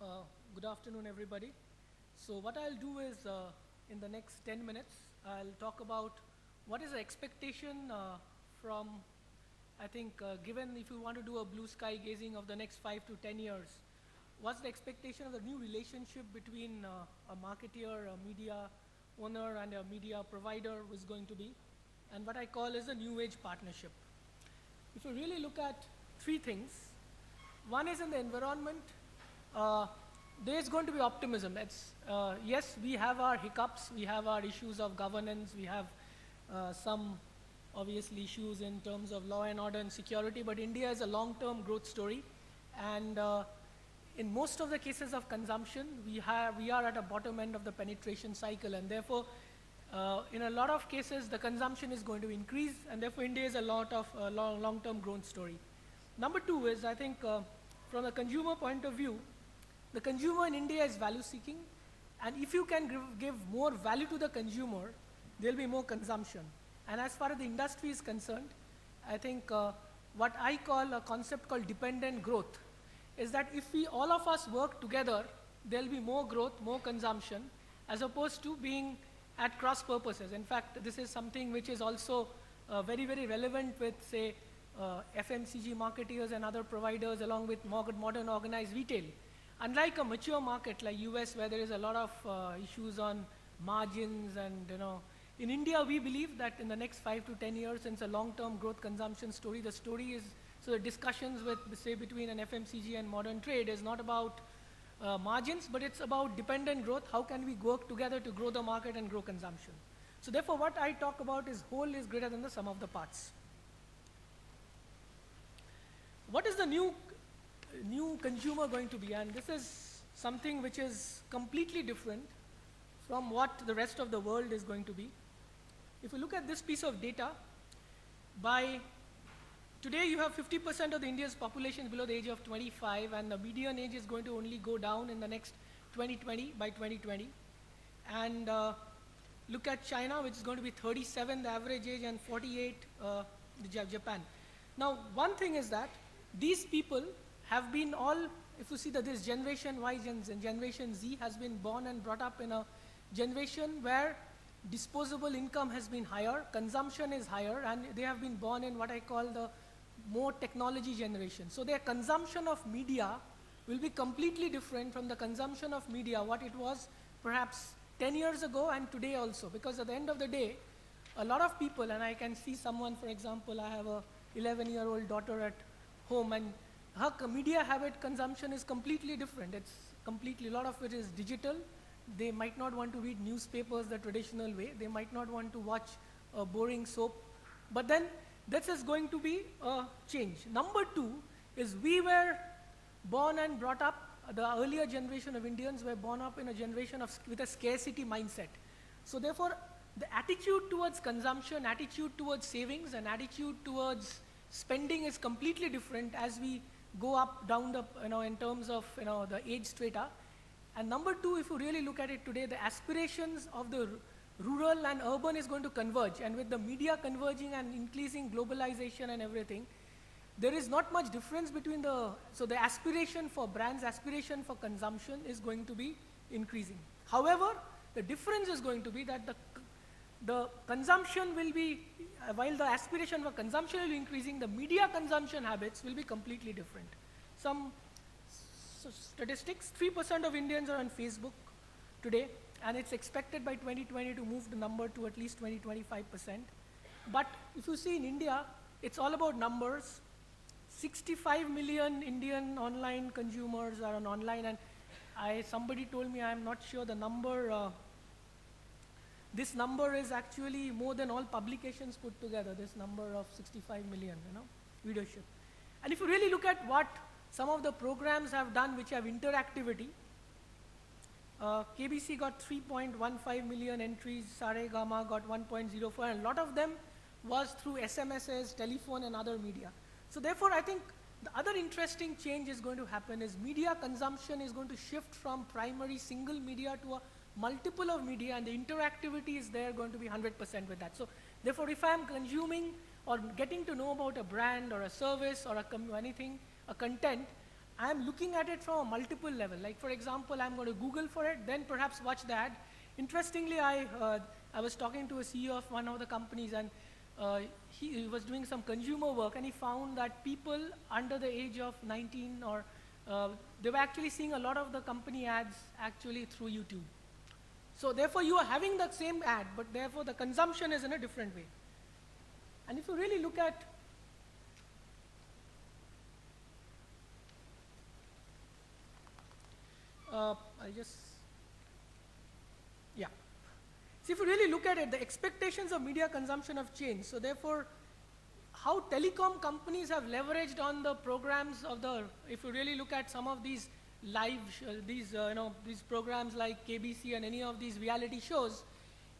Uh, Good afternoon, everybody. So what I'll do is, in the next 10 minutes, I'll talk about what is the expectation from, I think, given if you want to do a blue sky gazing of the next 5 to 10 years, what's the expectation of the new relationship between a marketeer, a media owner, and a media provider is going to be, and what I call is a new age partnership. If you really look at three things, one is in the environment. Uh, there is going to be optimism. Yes, we have our hiccups, we have our issues of governance, we have some obviously issues in terms of law and order and security, but India is a long-term growth story. And in most of the cases of consumption, we are at a bottom end of the penetration cycle, and therefore, in a lot of cases, the consumption is going to increase, and therefore, India is a lot of long-term growth story. Number two is, I think, from a consumer point of view, the consumer in India is value seeking, and if you can give more value to the consumer, there'll be more consumption. And as far as the industry is concerned, I think what I call a concept called dependent growth is that if we all of us work together, there'll be more growth, more consumption, as opposed to being at cross purposes. In fact, this is something which is also very, very relevant with, say, FMCG marketeers and other providers, along with modern organized retail. Unlike a mature market like US, where there is a lot of issues on margins and, in India, we believe that in the next 5 to 10 years, since a long-term growth consumption story, the story is, so the discussions with, say, between an FMCG and modern trade is not about margins, but it's about dependent growth. How can we work together to grow the market and grow consumption? So therefore, what I talk about is whole is greater than the sum of the parts. What is the new consumer going to be? And this is something which is completely different from what the rest of the world is going to be. If you look at this piece of data, by today you have 50% of the India's population below the age of 25, and the median age is going to only go down in the next by 2020. And look at China, which is going to be 37, the average age, and 48, Japan. Now, one thing is that these people have been all, if you see that this generation Y and generation Z has been born and brought up in a generation where disposable income has been higher, consumption is higher, and they have been born in what I call the more technology generation. So their consumption of media will be completely different from the consumption of media, what it was perhaps 10 years ago and today also. Because at the end of the day, a lot of people, and I can see someone, for example, I have a 11-year-old daughter at home, and her media habit consumption is completely different. It's completely, a lot of it is digital. They might not want to read newspapers the traditional way. They might not want to watch a boring soap. But then this is going to be a change. Number two is we were born and brought up, the earlier generation of Indians were born up in a generation with a scarcity mindset. So therefore, the attitude towards consumption, attitude towards savings, and attitude towards spending is completely different as we go up, down the, in terms of, the age strata. And number two, if you really look at it today, the aspirations of the rural and urban is going to converge. And with the media converging and increasing globalization and everything, there is not much difference between so the aspiration for brands, aspiration for consumption is going to be increasing. However, the difference is going to be that the consumption will be, while the aspiration for consumption will be increasing, the media consumption habits will be completely different. Some statistics, 3% of Indians are on Facebook today, and it's expected by 2020 to move the number to at least 20-25%. But if you see in India, it's all about numbers. 65 million Indian online consumers are on online, and somebody told me, I'm not sure the number, this number is actually more than all publications put together, this number of 65 million, readership. And if you really look at what some of the programs have done which have interactivity, KBC got 3.15 million entries, Saregama got 1.04, and a lot of them was through SMSs, telephone, and other media. So therefore, I think the other interesting change is going to happen is media consumption is going to shift from primary single media to a multiple of media, and the interactivity is there going to be 100% with that. So therefore, if I am consuming or getting to know about a brand or a service or anything, a content, I am looking at it from a multiple level. Like for example, I'm going to Google for it, then perhaps watch the ad. Interestingly, I was talking to a CEO of one of the companies, and he was doing some consumer work, and he found that people under the age of 19 or they were actually seeing a lot of the company ads actually through YouTube. So therefore, you are having the same ad, but therefore the consumption is in a different way. And if you really look at I'll just, yeah. See, if you really look at it, the expectations of media consumption have changed. So therefore, how telecom companies have leveraged on the programs of the, if you really look at some of these live, these programs like KBC and any of these reality shows,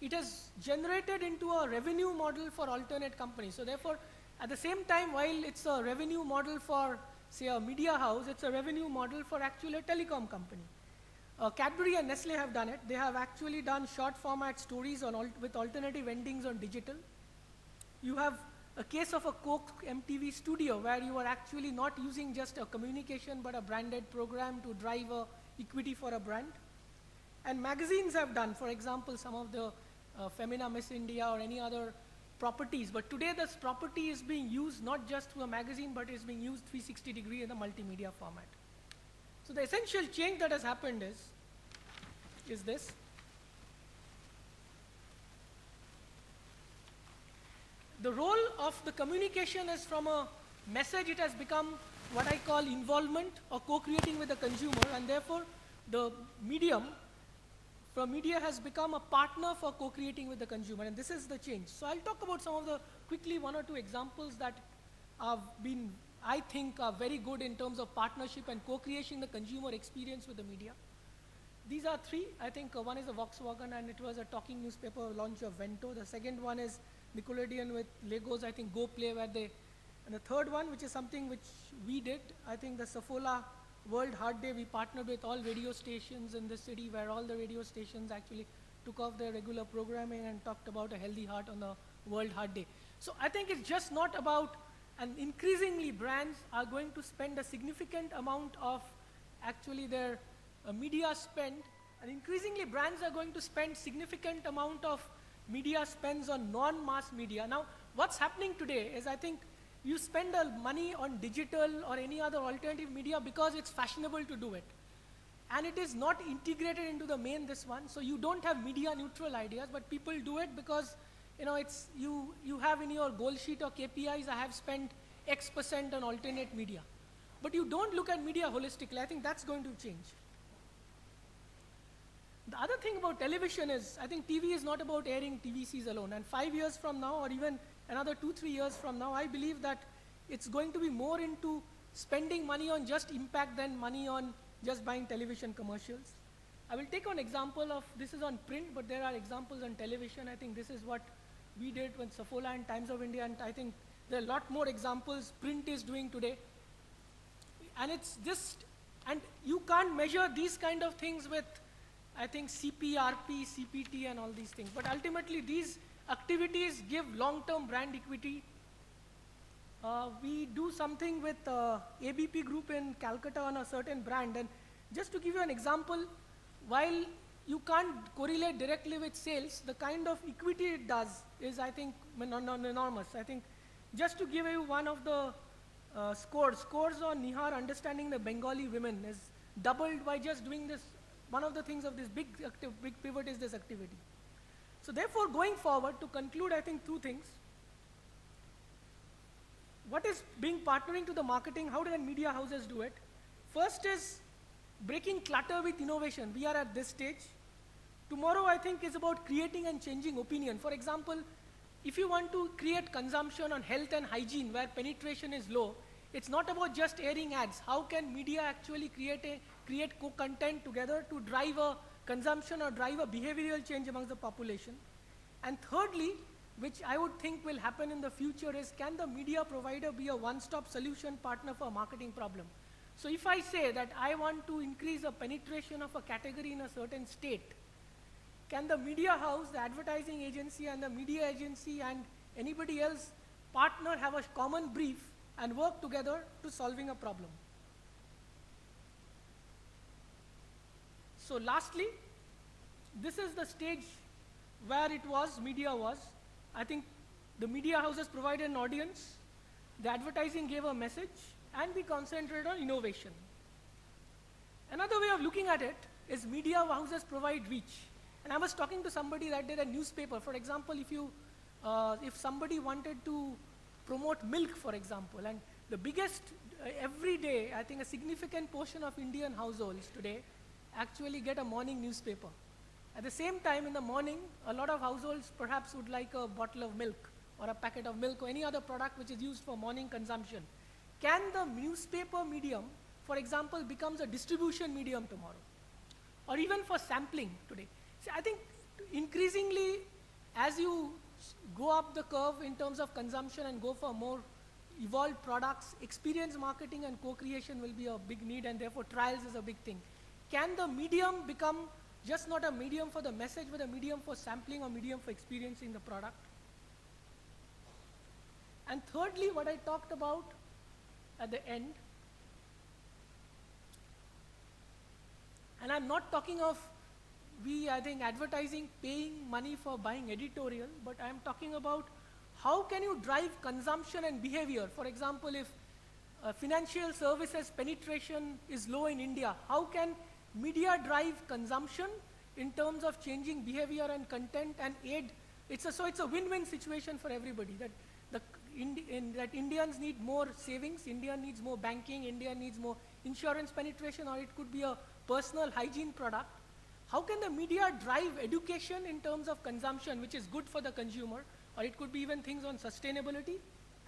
it has generated into a revenue model for alternate companies. So therefore, at the same time, while it's a revenue model for, say, a media house, it's a revenue model for actually a telecom company. Cadbury and Nestle have done it. They have actually done short format stories on with alternative endings on digital. You have a case of a Coke MTV studio where you are actually not using just a communication but a branded program to drive a equity for a brand. And magazines have done, for example, some of the Femina Miss India or any other properties. But today this property is being used not just through a magazine, but is being used 360-degree in the multimedia format. So the essential change that has happened is this. The role of the communication is from a message, it has become what I call involvement or co-creating with the consumer, and therefore the medium from media has become a partner for co-creating with the consumer, and this is the change. So I'll talk about some of the, quickly, one or two examples that have been, I think, are very good in terms of partnership and co-creating the consumer experience with the media. These are three. I think one is a Volkswagen, and it was a talking newspaper launch of Vento. The second one is Nickelodeon with Legos, I think Go Play, where they, and the third one, which is something which we did, I think the Saffola World Heart Day, we partnered with all radio stations in the city, where all the radio stations actually took off their regular programming and talked about a healthy heart on the World Heart Day. So I think it's just not about, and increasingly brands are going to spend a significant amount of actually their media spend, and increasingly brands are going to spend significant amount of media spends on non-mass media. Now, what's happening today is, I think, you spend money on digital or any other alternative media because it's fashionable to do it. And it is not integrated into the main this one, so you don't have media neutral ideas, but people do it because, you know, it's, you have in your goal sheet or KPIs, I have spent X% on alternate media. But you don't look at media holistically. I think that's going to change. The other thing about television is, I think TV is not about airing TVCs alone. And 5 years from now, or even another 2-3 years from now, I believe that it's going to be more into spending money on just impact than money on just buying television commercials. I will take an example of, this is on print, but there are examples on television. I think this is what we did with Saffola and Times of India, and I think there are a lot more examples print is doing today. And it's just, and you can't measure these kind of things with, I think, CPRP, CPT, and all these things. But ultimately, these activities give long-term brand equity. We do something with ABP Group in Calcutta on a certain brand. And just to give you an example, while you can't correlate directly with sales, the kind of equity it does is, I think, enormous. I think, just to give you one of the scores on Nihar understanding the Bengali women is doubled by just doing this. One of the things of this big pivot is this activity. So therefore, going forward, to conclude, I think two things. What is being partnering to the marketing? How do media houses do it? First is breaking clutter with innovation. We are at this stage. Tomorrow, I think, is about creating and changing opinion. For example, if you want to create consumption on health and hygiene where penetration is low, it's not about just airing ads. How can media actually create co-content together to drive a consumption or drive a behavioral change amongst the population? And thirdly, which I would think will happen in the future, is can the media provider be a one-stop solution partner for a marketing problem? So if I say that I want to increase the penetration of a category in a certain state, can the media house, the advertising agency, and the media agency and anybody else partner, have a common brief and work together to solving a problem? So lastly, this is the stage where media was. I think the media houses provided an audience, the advertising gave a message, and we concentrated on innovation. Another way of looking at it is media houses provide reach. And I was talking to somebody that did a newspaper. For example, if somebody wanted to promote milk, for example, and the biggest, every day, I think a significant portion of Indian households today actually get a morning newspaper. At the same time, in the morning, a lot of households perhaps would like a bottle of milk or a packet of milk or any other product which is used for morning consumption. Can the newspaper medium, for example, becomes a distribution medium tomorrow? Or even for sampling today. See, I think increasingly, as you go up the curve in terms of consumption and go for more evolved products, experience marketing and co-creation will be a big need, and therefore trials is a big thing. Can the medium become just not a medium for the message, but a medium for sampling or medium for experiencing the product? And thirdly, what I talked about at the end, and I'm not talking of I think advertising paying money for buying editorial, but I'm talking about how can you drive consumption and behavior. For example, if financial services penetration is low in India, how can media drive consumption in terms of changing behavior and content and aid? So it's a win-win situation for everybody, that Indians need more savings, India needs more banking, India needs more insurance penetration, or it could be a personal hygiene product. How can the media drive education in terms of consumption, which is good for the consumer, or it could be even things on sustainability,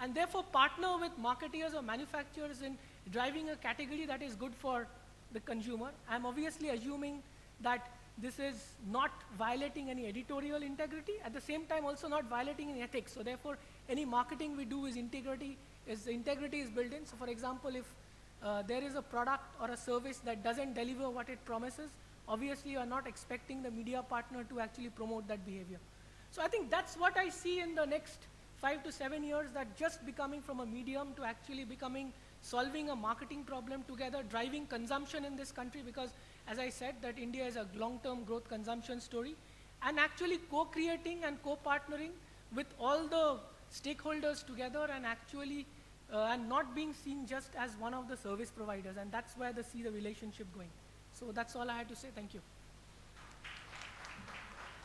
and therefore partner with marketeers or manufacturers in driving a category that is good for the consumer? I'm obviously assuming that this is not violating any editorial integrity, at the same time also not violating any ethics. So therefore, any marketing we do is integrity is built in. So for example, if there is a product or a service that doesn't deliver what it promises, obviously you are not expecting the media partner to actually promote that behavior. So I think that's what I see in the next 5 to 7 years, that just becoming from a medium to actually solving a marketing problem together, driving consumption in this country, because as I said, that India is a long-term growth consumption story, and actually co-creating and co-partnering with all the stakeholders together, and actually and not being seen just as one of the service providers, and that's where see the relationship going. So that's all I had to say. Thank you.